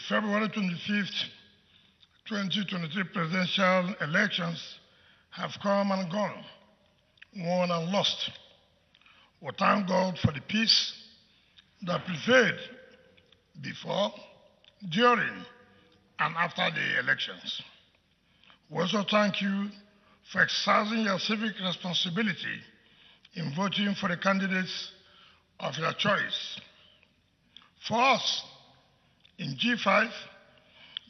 February 25th, 2023 presidential elections have come and gone, won and lost. We thank God for the peace that prevailed before, during, and after the elections. We also thank you for exercising your civic responsibility in voting for the candidates of your choice. For us, in G5,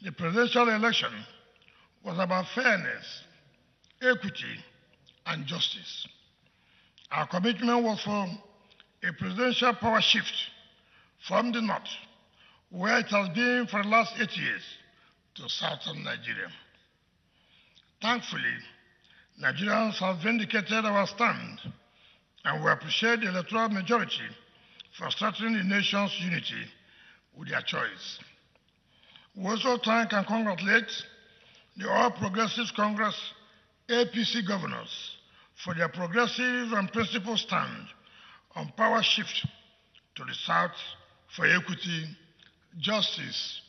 the presidential election was about fairness, equity, and justice. Our commitment was for a presidential power shift from the north, where it has been for the last 8 years, to southern Nigeria. Thankfully, Nigerians have vindicated our stand, and we appreciate the electoral majority for strengthening the nation's unity with their choice. We also thank and congratulate the All Progressives Congress APC governors for their progressive and principled stand on power shift to the south for equity, justice,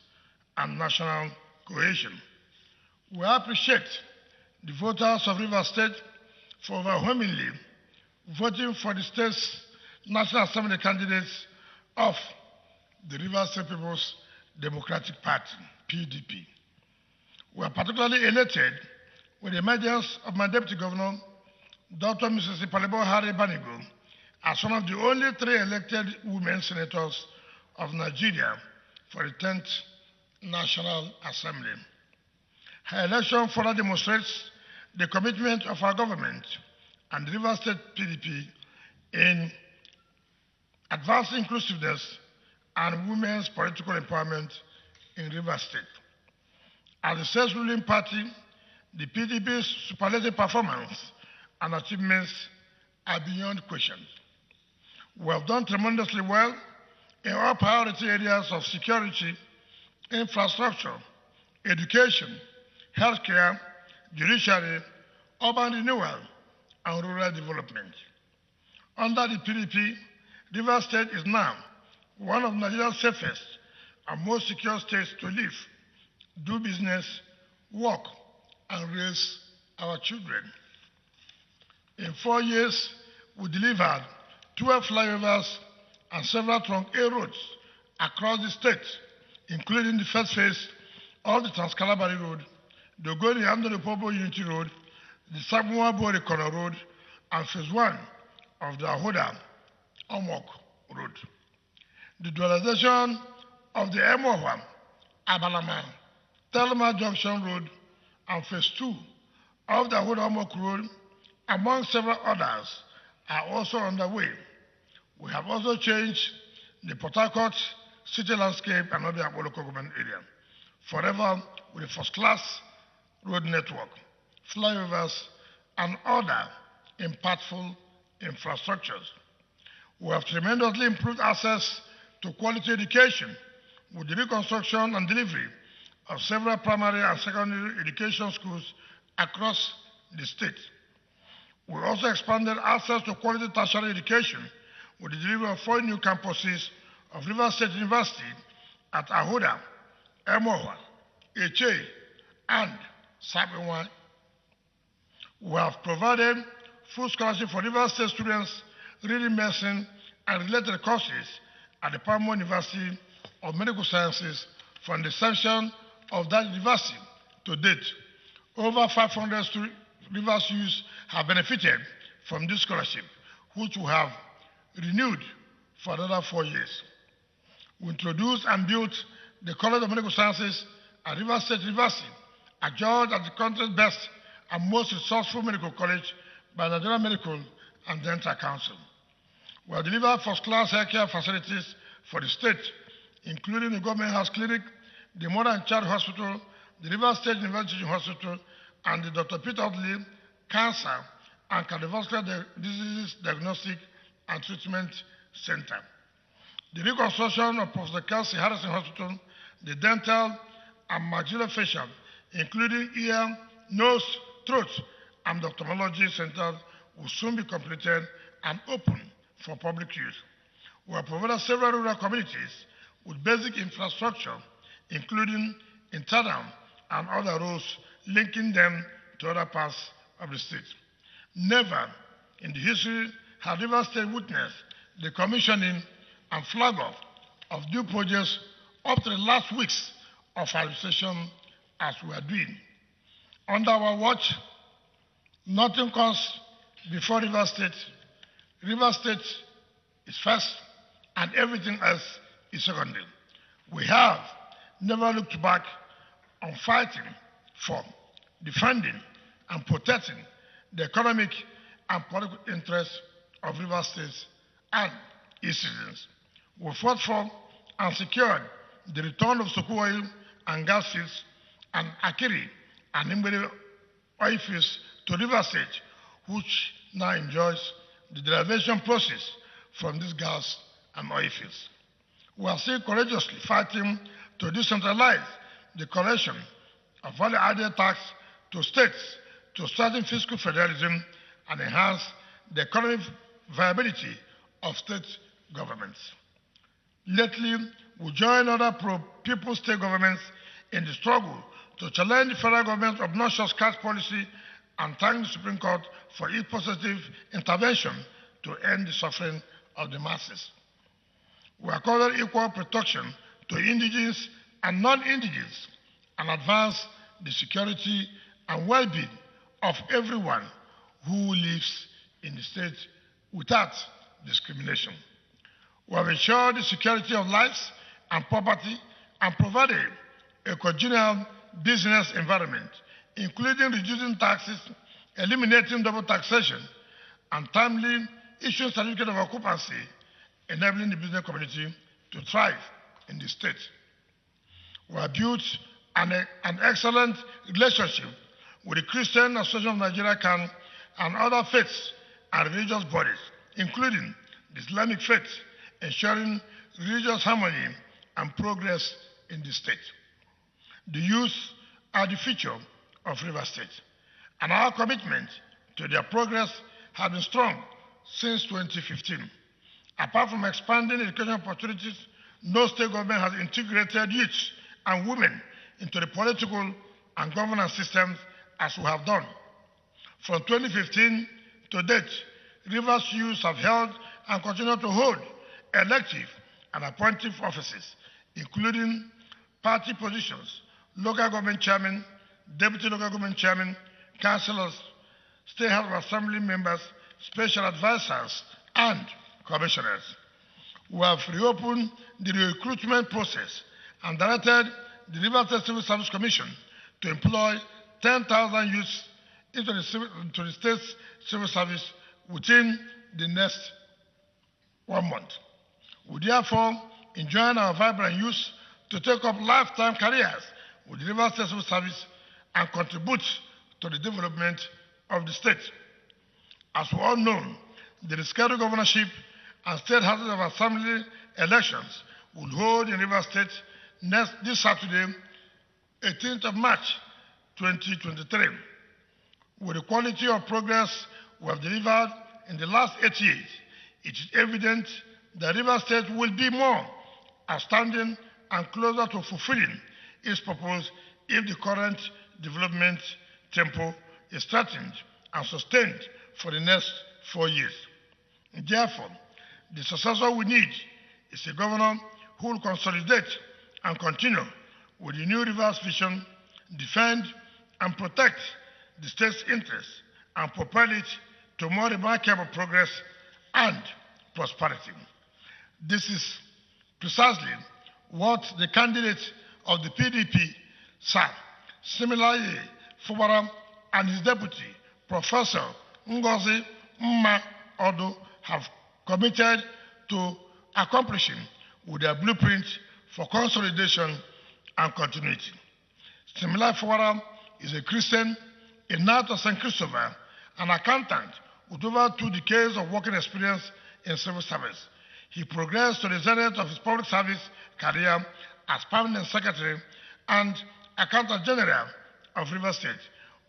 and national cohesion. We appreciate the voters of Rivers State for overwhelmingly voting for the state's National Assembly candidates of the Rivers State People's Democratic Party, PDP. We are particularly elated with the emergence of my Deputy Governor, Dr. Mrs. Ipalebo Harry Banigo, as one of the only 3 elected women senators of Nigeria for the 10th National Assembly. Her election further demonstrates the commitment of our government and the Rivers State PDP in advancing inclusiveness and women's political empowerment in Rivers State. As the state's ruling party, the PDP's superlative performance and achievements are beyond question. We have done tremendously well in all priority areas of security, infrastructure, education, healthcare, judiciary, urban renewal, and rural development. Under the PDP, Rivers State is now one of Nigeria's safest and most secure states to live, do business, work, and raise our children. In 4 years, we delivered 12 flyovers and several trunk A roads across the state, including the first phase of the Trans-Calabari Road, the Ogoni Ando-Pobo Unity Road, the Samuwa-Bore Corner Road, and phase 1 of the Ahoda-Omok Road. The dualization of the Emohwa, Abalama, Telma Junction Road, and phase 2 of the Ahoda-Omok Road, among several others, are also underway. We have also changed the Port Harcourt city landscape and other local government area forever with a first-class road network, flyovers, and other impactful infrastructures. We have tremendously improved access to quality education with the reconstruction and delivery of several primary and secondary education schools across the state. We also expanded access to quality tertiary education with the delivery of 4 new campuses of Rivers State University at Ahoda, Emohwa, Eche, and Sabiwa. We have provided full scholarship for Rivers State students reading medicine and related courses at the Palmo University of Medical Sciences from the inception of that university to date. Over 500 Rivers youths have benefited from this scholarship, which we have renewed for another 4 years. We introduced and built the College of Medical Sciences at Rivers State University, adjudged as the country's best and most resourceful medical college by the Nigerian Medical and Dental Council. We have delivered first-class healthcare facilities for the state, including the government house clinic, the Mother and Child Hospital, the Rivers State University Hospital, and the Dr. Peter Odley Cancer and Cardiovascular Diseases Diagnostic and Treatment Center. The reconstruction of Professor Kelsey Harrison Hospital, the dental and maxillofacial, including ear, nose, throat, and ophthalmology centers, will soon be completed and open for public use. We have provided several rural communities with basic infrastructure, including internal and other roads linking them to other parts of the state. Never in the history had Rivers State witnessed the commissioning and flag off of new projects up to the last weeks of administration as we are doing. Under our watch, nothing comes before Rivers State. Rivers State is first and everything else is secondary. We have never looked back on fighting for, defending, and protecting the economic and political interests of Rivers State and its citizens. We fought for and secured the return of Soku oil and gas fields and Akiri and Imberi oil fields to Rivers State, which now enjoys the derivation process from these gas and oil fields. We are still courageously fighting to decentralize the collection of value-added tax to states to strengthen fiscal federalism and enhance the economic viability of state governments. Lately, we join other pro-people state governments in the struggle to challenge the federal government's obnoxious cash policy and thank the Supreme Court for its positive intervention to end the suffering of the masses. We are calling equal protection to indigenous and non-indigenous and advance the security and well-being of everyone who lives in the state without discrimination. We have ensured the security of lives and property and provided a congenial business environment, including reducing taxes, eliminating double taxation, and timely issuing certificate of occupancy, enabling the business community to thrive in the state. We have built an excellent relationship with the Christian Association of Nigeria CAN and other faiths and religious bodies, including the Islamic faith, ensuring religious harmony and progress in the state. The youth are the future of Rivers State, and our commitment to their progress has been strong since 2015. Apart from expanding education opportunities, no state government has integrated youth and women into the political and governance systems as we have done. From 2015 to date, Rivers youth have held and continue to hold elective and appointive offices, including party positions, local government chairman, deputy local government chairman, councillors, state house of assembly members, special advisors, and commissioners. We have reopened the recruitment process and directed the Rivers State Civil Service Commission to employ 10,000 youths into the state's civil service within the next 1 month. We therefore enjoin our vibrant youth to take up lifetime careers with the Rivers State Civil Service and contribute to the development of the state. As we all know, the rescheduled governorship and state houses of assembly elections will hold in Rivers State this Saturday, 18th of March, 2023. With the quality of progress we have delivered in the last 8 years, it is evident that Rivers State will be more outstanding and closer to fulfilling its purpose if the current development tempo is strengthened and sustained for the next 4 years. Therefore, the successor we need is a governor who will consolidate and continue with the new Rivers vision, defend and protect the state's interests, and propel it to more remarkable progress and prosperity. This is precisely what the candidate of the PDP, Sir Similaye Fubara, and his deputy, Professor Ngozi Mma Odo, have committed to accomplishing with their blueprint for consolidation and continuity. Similaye Fubara is a Christian, a native of St. Christopher, an accountant with over 2 decades of working experience in civil service. He progressed to the zenith of his public service career as permanent secretary and accountant general of Rivers State,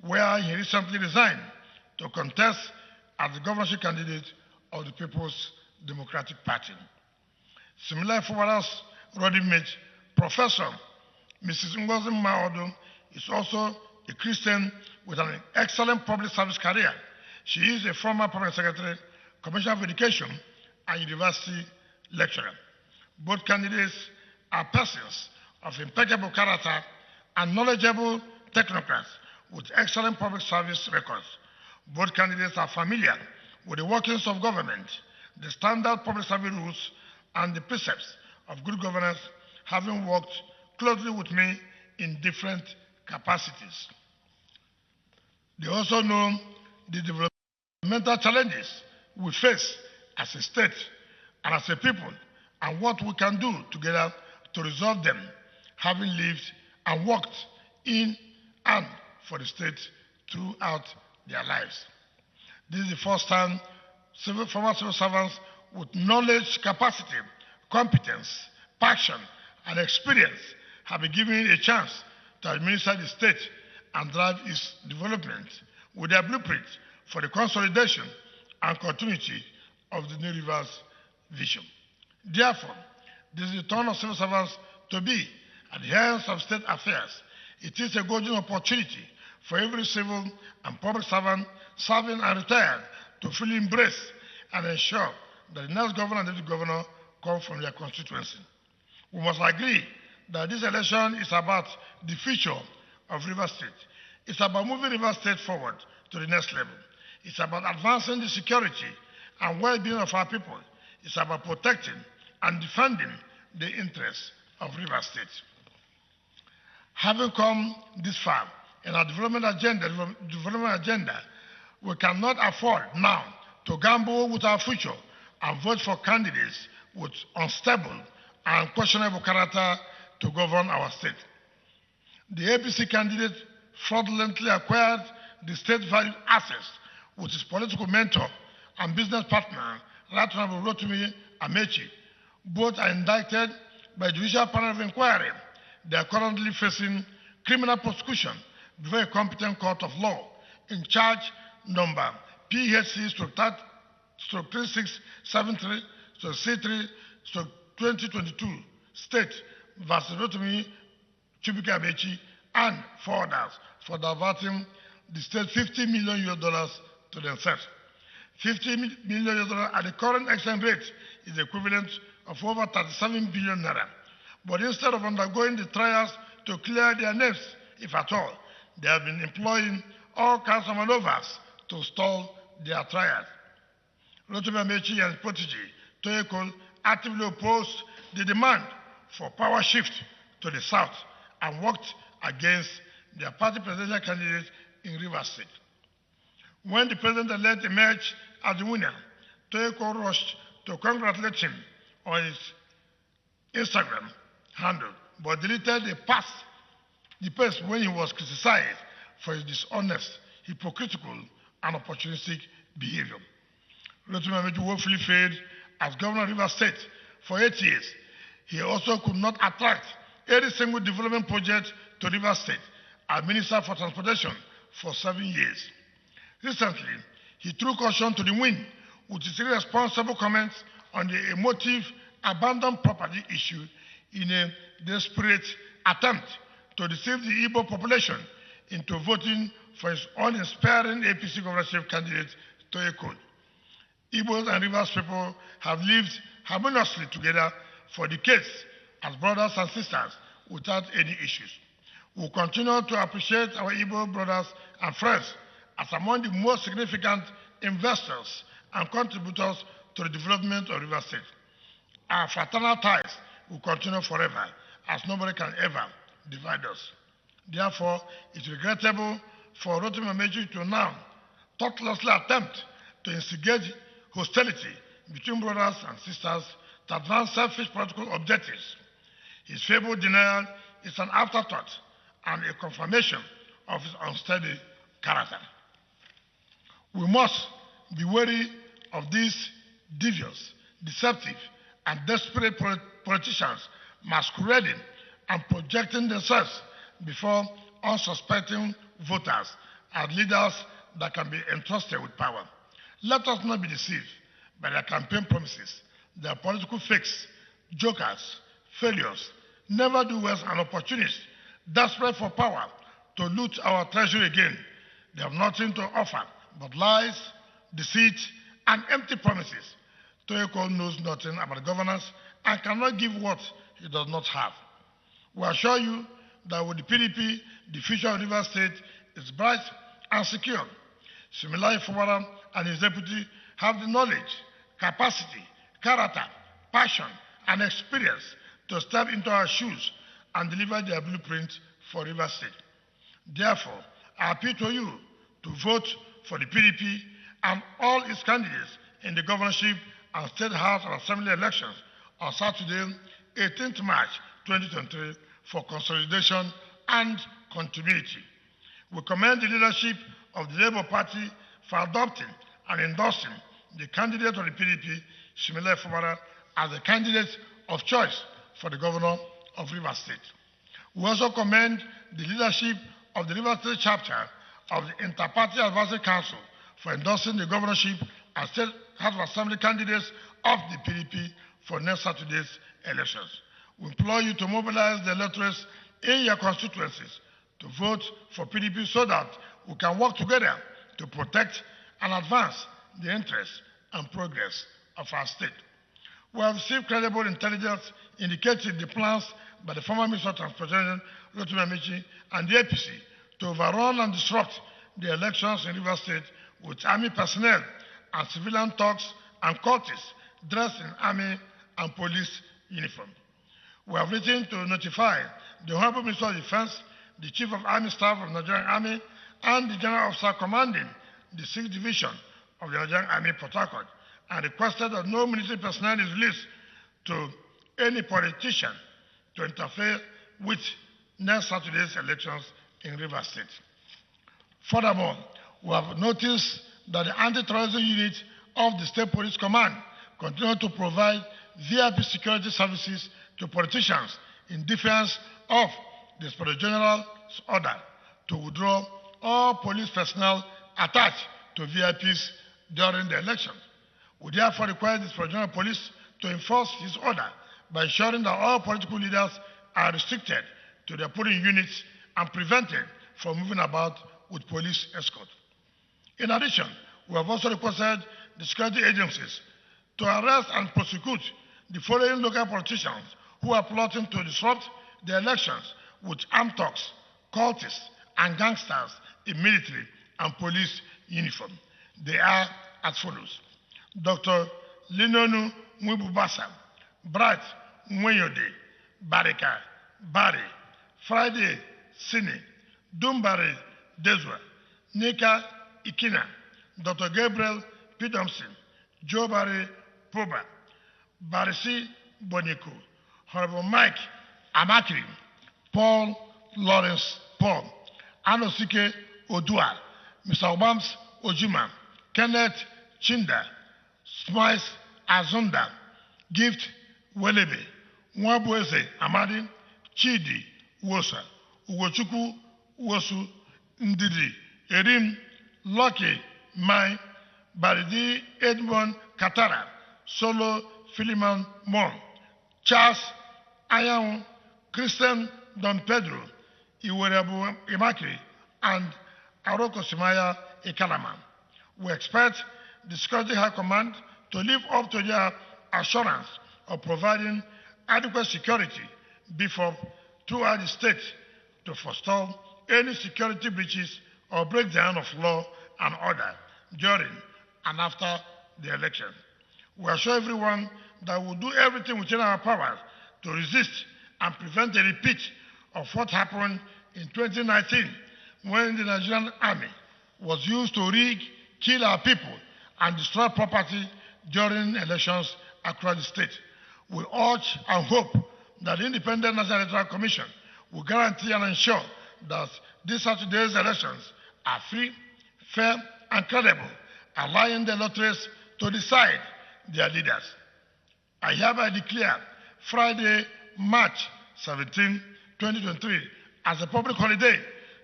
where he recently resigned to contest as the governorship candidate of the People's Democratic Party. Similar Fubara's running mate, Professor Mrs. Ngozi Maodo is also a Christian with an excellent public service career. She is a former public secretary, commissioner of education, and university lecturer. Both candidates are persons of impeccable character and knowledgeable technocrats with excellent public service records. Both candidates are familiar with the workings of government, the standard public service rules, and the precepts of good governance, having worked closely with me in different capacities. They also know the developmental challenges we face as a state and as a people, and what we can do together to resolve them, having lived and worked in and for the state throughout their lives. This is the first time former civil servants with knowledge, capacity, competence, passion, and experience have been given a chance to administer the state and drive its development with their blueprint for the consolidation and continuity of the New Rivers vision. Therefore, this is the turn of civil servants to be at the hands of state affairs. It is a golden opportunity for every civil and public servant serving and retired to fully embrace and ensure that the next governor and deputy governor come from their constituency. We must agree that this election is about the future of Rivers State. It's about moving Rivers State forward to the next level. It's about advancing the security and well-being of our people. It's about protecting and defending the interests of Rivers State. Having come this far in our development agenda, we cannot afford now to gamble with our future and vote for candidates with unstable and questionable character to govern our state. The APC candidate fraudulently acquired the state-valued assets with his political mentor and business partner, Right Honorable Rotimi Amechi. Both are indicted by Judicial Panel of Inquiry. They are currently facing criminal prosecution before a competent court of law in charge number PHC-3673-C3-2022 State versus Rotimi Chibike Amechi and 4 others for diverting the state $50 million to themselves. $50 million at the current exchange rate is equivalent of over 37 billion naira. But instead of undergoing the trials to clear their names, if at all, they have been employing all kinds of maneuvers to stall their trials. Rotimi Amechi and his protege, Toyekol, actively opposed the demand for power shift to the south and worked against their party presidential candidate in Rivers State. When the president-elect emerged as the winner, Toyekol rushed to congratulate him on his Instagram handle, but deleted the post when he was criticized for his dishonest, hypocritical, and opportunistic behavior. Rotimi Amechi woefully failed as governor of Rivers State for 8 years. He also could not attract any single development project to Rivers State as Minister for Transportation for 7 years. Recently, he threw caution to the wind with his irresponsible comments on the emotive abandoned property issue in a desperate attempt to deceive the Igbo population into voting for his uninspiring APC governorship candidate, Toyekol. Igbos and Rivers people have lived harmoniously together for decades as brothers and sisters without any issues. We will continue to appreciate our Igbo brothers and friends as among the most significant investors and contributors to the development of Rivers State. Our fraternal ties will continue forever, as nobody can ever divide us. Therefore, it's regrettable for Rotimi Amechi to now thoughtlessly attempt to instigate hostility between brothers and sisters to advance selfish political objectives. His feeble denial is an afterthought and a confirmation of his unsteady character. We must be wary of these devious, deceptive, and desperate politicians masquerading and projecting themselves before unsuspecting voters as leaders that can be entrusted with power. Let us not be deceived by their campaign promises, their political fakes, jokers, failures, never-do-wells, and opportunists desperate for power to loot our treasury again. They have nothing to offer but lies, deceit, and empty promises. Toyoko knows nothing about governance and cannot give what he does not have. We assure you that with the PDP, the future of Rivers State is bright and secure. Similarly, Fubara and his deputy have the knowledge, capacity, character, passion, and experience to step into our shoes and deliver their blueprint for Rivers State. Therefore, I appeal to you to vote for the PDP and all its candidates in the governorship and State House and Assembly elections on Saturday, 18th March 2023 for consolidation and continuity. We commend the leadership of the Labour Party for adopting and endorsing the candidate of the PDP, Shimele Fubara, as the candidate of choice for the governor of Rivers State. We also commend the leadership of the Rivers State chapter of the Inter-Party Advisory Council for endorsing the governorship and State House of Assembly candidates of the PDP for next Saturday's elections. We implore you to mobilize the electorates in your constituencies to vote for PDP so that we can work together to protect and advance the interests and progress of our state. We have received credible intelligence indicating the plans by the former Minister of Transportation, Rotimi Amici, and the APC to overrun and disrupt the elections in Rivers State with army personnel and civilian thugs and cultists dressed in army and police uniform. We have written to notify the Honorable Minister of Defense, the Chief of Army Staff of the Nigerian Army, and the General Officer commanding the 6th Division of the Nigerian Army, Port Harcourt, and requested that no military personnel is released to any politician to interfere with next Saturday's elections in Rivers State. Furthermore, we have noticed that the anti-terrorism unit of the State Police Command continue to provide VIP security services to politicians in defiance of the Inspector General's order to withdraw all police personnel attached to VIPs during the elections. We therefore require the Inspector General of Police to enforce his order by ensuring that all political leaders are restricted to their polling units and prevented from moving about with police escort. In addition, we have also requested the security agencies to arrest and prosecute the following local politicians who are plotting to disrupt the elections with armed thugs, cultists, and gangsters in military and police uniform. They are as follows: Dr. Linonu Mwibubasa, Bright Mweyode, Barika Bari, Friday Sini, Dumbari Dezwa, Nika Ikina, Dr. Gabriel Pidomson, Jobari Poba, Barisi Boniku, Honorable Mike Amakri, Paul Lawrence Paul, Anosike Odua, Mr. Obams Ojima, Kenneth Chinda, Smiles Azunda, Gift Welebe, Nwabueze Amadi, Chidi Wosa, Ugochukwu Wosu Ndidi, Erim Lucky Mai, Baridi Edmond Katara, Solo Philemon Mon, Charles Ayaun, Christian Don Pedro, Iwerebu Imakri, and Aroko Simaya Ikalaman. We expect the Security High Command to live up to their assurance of providing adequate security before throughout the state to forestall any security breaches or breakdown of law and order during and after the election. We assure everyone that we'll do everything within our powers to resist and prevent a repeat of what happened in 2019 when the Nigerian army was used to rig, kill our people, and destroy property during elections across the state. We urge and hope that the Independent National Electoral Commission will guarantee and ensure that this Saturday's elections are free, fair, and credible, allowing the electors to decide their leaders. I hereby declare Friday, March 17, 2023, as a public holiday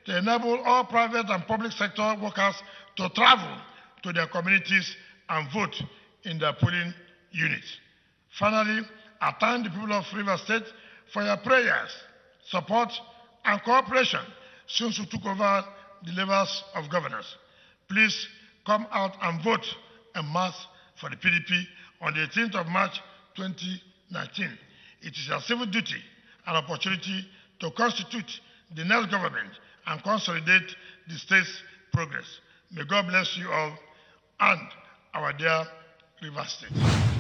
to enable all private and public sector workers to travel to their communities and vote in their polling units. Finally, I thank the people of Rivers State for your prayers, support, and cooperation since we took over the levers of governance. Please come out and vote en masse for the PDP on the 18th of March 2019. It is a civil duty and opportunity to constitute the next government and consolidate the state's progress. May God bless you all and our dear River State.